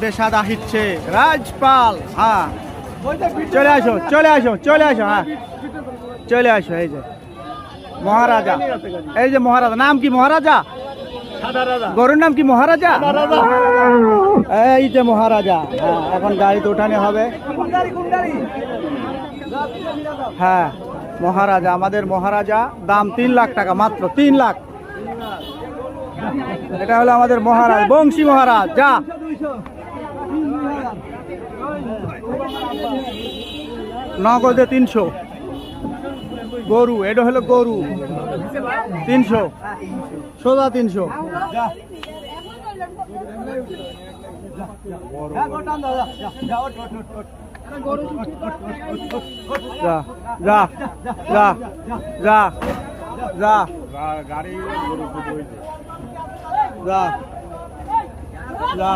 বেসাদা হিচ্ছে রাজপাল। হ্যাঁ চলে আসো চলে আসো চলে আসো। হ্যাঁ চলে আসো। এই যে মহারাজা, এই যে মহারাজা। নাম কি মহারাজা? গরুর নাম কি মহারাজা? এই যে মহারাজা। হ্যাঁ এখন গাড়িতে উঠানো হবে। হ্যাঁ মহারাজা, আমাদের মহারাজা। দাম 3 লাখ টাকা, মাত্র 3 লাখ। এটা হলো আমাদের মহারাজ, বংশী মহারাজ। যা নগদে 300 গরু। এটা হলো গরু 300, সোজা 300। যা যা যা যা যা যা যা।